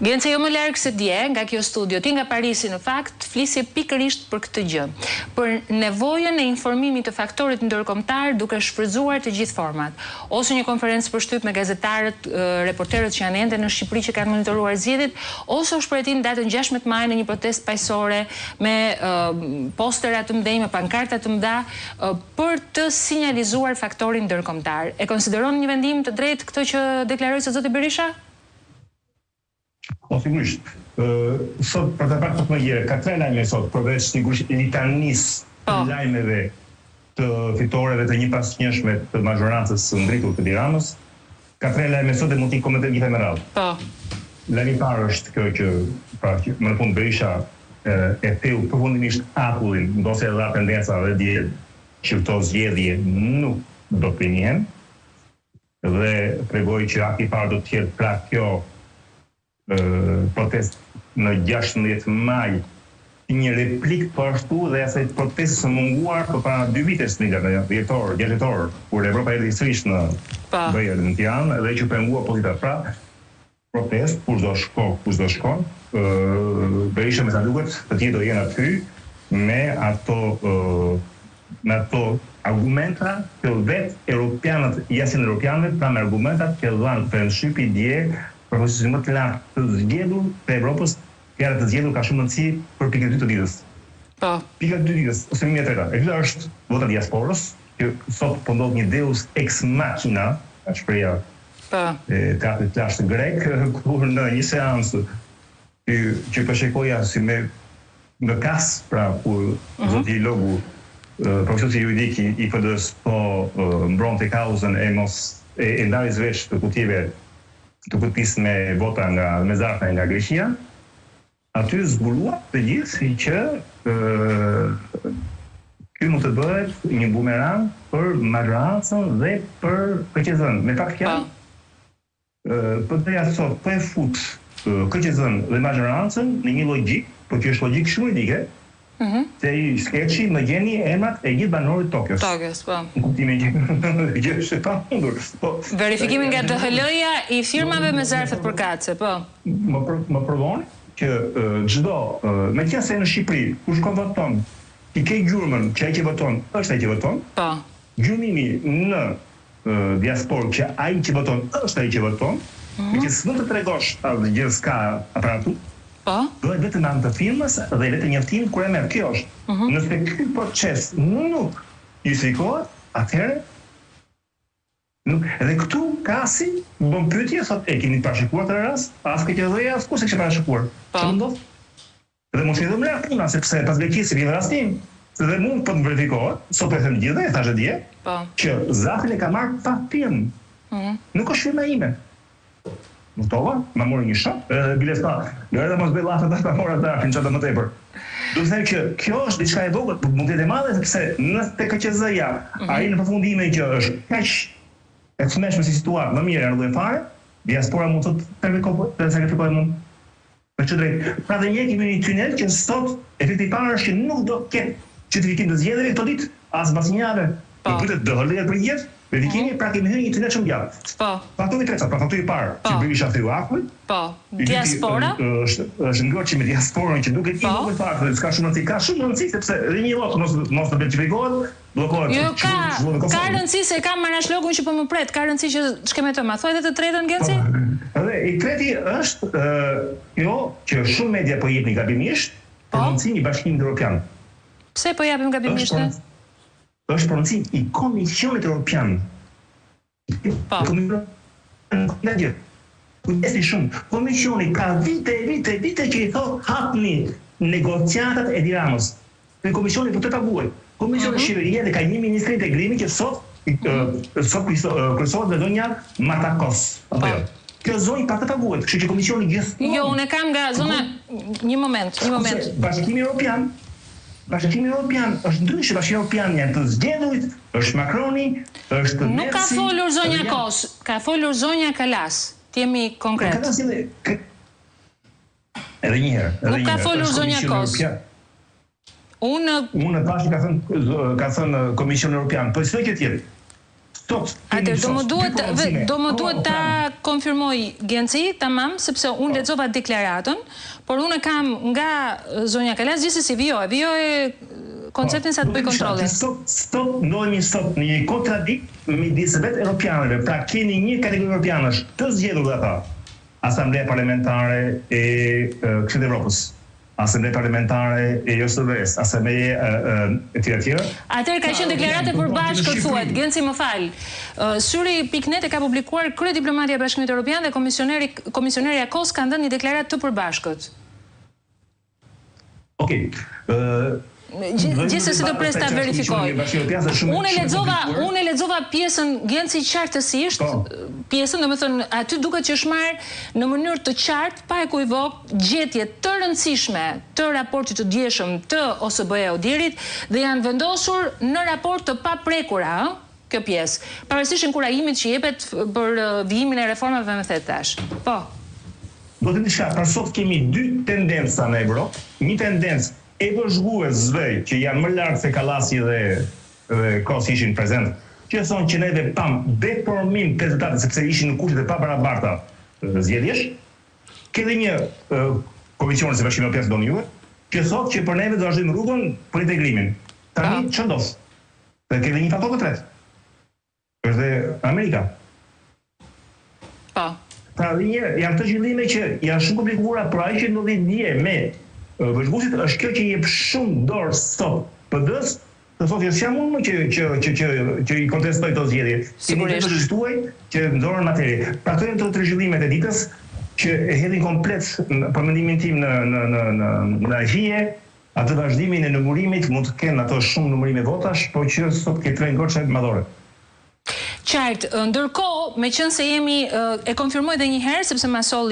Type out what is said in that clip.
Gjence, jo më largë se dje, nga kjo studio, ti nga Parisi në fakt, flisje pikërisht për këtë gjë, për nevojën e informimit të faktorit ndërkombëtar duke shfrytzuar të gjithë format, ose një konferencë për shtyp me gazetarët, reporterët që janë ende në Shqipëri që kanë monitoruar zgjedhjet, ose shpretin datën 16 maj në një protestë paqësore me postera të mëdhenj, me pankarta të mëdha, për të sinjalizuar faktorin ndërkombëtar. E konsideron një vendim të drejtë këtë që deklaroi sot zoti Berisha? Po, sigurisht. Sot, për të parë më herë, ka 3 lajme sot, përveç sigurisht litanisë të lajmeve të fitoreve të njëpasnjëshme të mazhorancës së ngritur të Tiranës, ka 3 lajme sot dhe mund t'i komentoj gjithë me radhë. Po. Lajmi i parë është kjo që, pra, më në fund Berisha e theu përfundimisht akullin, ndose dha tendenca dhe dje që këto zgjedhje nuk do të njehen, dhe tregoi që akti i parë do të jetë pra kjo protest në 16 maj, një replik për ashtu dhe asaj protestë së munguar për para 2 vitesh në dhjetor, kur Evropa erdhi sërish në Bejër në Tiranë dhe që pengua opozita. Pra, protest, kush do shkon, Berisha me sa duket të tjerë do jenë aty me ato argumenta që vetë europianët, jasin europianëve, pra me argumentat që dhanë për në Shqipëri dje për procesi më të lartë të zgjedhur të Evropës, fjala të zgjedhur ka shumë rëndësi për pikën 2 të ditës. Po. Pika 2 ditës, ose më treta. E dyta është vota diasporës, që sot po ndodh një deus ex machina, ka shpreha e teatrit lashtë grek, kur në një seancë që po shikoja si me kas, pra kur zoti Logu, profesori juridik i PD-s po mbronte kauzën e ndarjes vesh të kutjeve të përpis me vota me zarfa nga Greqia, aty zbulua të gjithë që ky mund të bëhet një bumerang për mazhorancën dhe për KQZ-n. Me pak fjalë, PD-ja sot po e fut KQZ-n dhe mazhorancën në një logjik, por që është logjik shumë ridike, se i skeçi më gjeni emrat e gjithë banorëve të Tokios. Tokios, po. Në kuptimin që gjë është e pamundur. Verifikimin nga DHL-ja i firmave me zarfet për kace, po. Më provon që çdo, meqense në Shqipëri, ku shkon voton, i ke gjurmën që ai që voton është ai që voton. Po. Gjurmimi në diasporë që ai që voton është ai që voton, që s'mund të tregosh atë gjë s'ka aparatu. Po. Duhet vetëm anë të firmës dhe vetë njoftimin kur e merr. Kjo është. Nëse ky proces nuk justifikohet, atëherë edhe këtu kasi bën pyetje, thotë e keni parashikuar këtë rast? As KQZ-ja, as kush e kishte parashikuar. Çfarë ndodh? Dhe mund të thëmë la puna sepse pas leqisë vjen rastim, dhe mund të verifikohet, sot e them gjithë, e thashë dje, që Zafin e ka marrë pa firmë. Nuk është firma ime. Notova, ma mori një shok, biles pa, edhe mos bëj llafë ta mora ta, në çfarë më tepër. Do të them që kjo është diçka e vogël, por mund të jetë e madhe sepse nëse te KQZ-ja ai në përfundimin që është kaq e çmeshme si situatë, më mirë ardhën fare, diaspora mund të sakrifikojë mund. Për çu drejt. Pra dhe një kemi një tunel që sot efekti i parë është që nuk do të ketë justifikim të zgjedhjeve këto ditë as pas një jave. Do pritet DHL-ja për jetë. Verifikimi pra kemi hyrë një tunel shumë gjatë. Po. Fakturi i tretë, pra fakturi i parë, që Berisha theu akull. Po. Diaspora? Është ngjoçi me diasporën që duket i vogël fare, s'ka shumë rëndësi, ka shumë rëndësi sepse edhe një lot mos të verifikohet, bllokohet. Jo, ka rëndësi se kam marrashlogun që po më pret, ka rëndësi që shkemetoj. Ma thuaj edhe të tretën, Genci? Edhe i treti është kjo që shumë media po jepin gabimisht, rëndësinë i Bashkimit Evropian. Pse po japim gabimisht? Është pronësim i Komisionit Evropian. Kujdesni shumë. Komisioni ka vite që i thot hapni negociatat e Tiranës. Dhe komisioni po të paguaj. Komisioni Shqipëria dhe ka një ministri integrimi që sot kryesohet dhe zonja Matakos. Kjo zonjë pa të paguhet, kështu që komisioni gjithë. Jo, unë kam nga zona një moment. Bashkimi Evropian është ndryshe, Bashkimi Evropian janë të zgjedhurit, është Macroni, është Mersi. Nuk ka folur zonja Kos, ka folur zonja Kalas. Ti jemi konkret. Edhe një herë. Nuk ka folur zonja Kos. Unë tash ka thënë Komisioni Evropian, po s'do që tjetër. Atëherë do më duhet ta konfirmoj Genci, tamam, sepse unë lexova deklaratën, por unë kam nga zonja Kalas gjithsesi vijoj konceptin sa të bëj kontrolle. Sot ndodhemi sot në një kontradikt midis vetë europianëve. Pra keni një kategori europianësh të zgjedhur nga ata, Asambleja Parlamentare e Këshillit të Evropës, Asambleja Parlamentare e JSV-s, Asambleja e tjera. Atëherë ka qenë deklarate përbashkët thuhet. Genci më fal. Syri.net e ka publikuar kryediplomatja e Bashkimit Evropian dhe komisioneri Akos ka dhënë një deklaratë të përbashkët. Okej. Gjithsesi do pres ta verifikoj. Unë e lexova pjesën Genci qartësisht, pjesën, domethënë aty duket që është marrë në mënyrë të qartë, pa ekuvok, gjetje të rëndësishme të raportit të dieshëm të OSBE Odirit dhe janë vendosur në raport të paprekura, kjo pjesë. Pavarësisht inkurajimit që jepet për vijimin e reformave me thet tash. Po. Do të diçka, për sot kemi dy tendenca në Evropë, një tendencë e vëzhguesve që janë më lartë se Kallasi dhe Kos ishin prezent, që thonë që neve pam deformim të rezultatet sepse ishin në kushtet e pabarabarta zgjedhjesh. Ka dhe një komisioni se Bashkimi Evropian don juve, që thotë që për neve do vazhdojmë rrugën për integrimin. Tani ç'do ndos? Dhe ka dhe një faktor të tretë. Është dhe Amerika. Po. Pra janë të zhvillime që janë shumë komplikuara, por ai që ndodhi dje me vëzhguesit është kjo që jep shumë dorë sot PD-s, të thotë se jam unë që i kontestoj këto zgjedhje. Sigurisht të shtuaj që ndoren materie. Pra këto janë të zhvillimet e ditës që e hedhin komplet për mendimin tim në argjie, atë vazhdimin e numërimit mund të kenë ato shumë numërime votash, por që sot ke tre ngorçe madhore. Qartë, ndërkohë, meqense jemi e konfirmoj edhe një herë sepse ma solli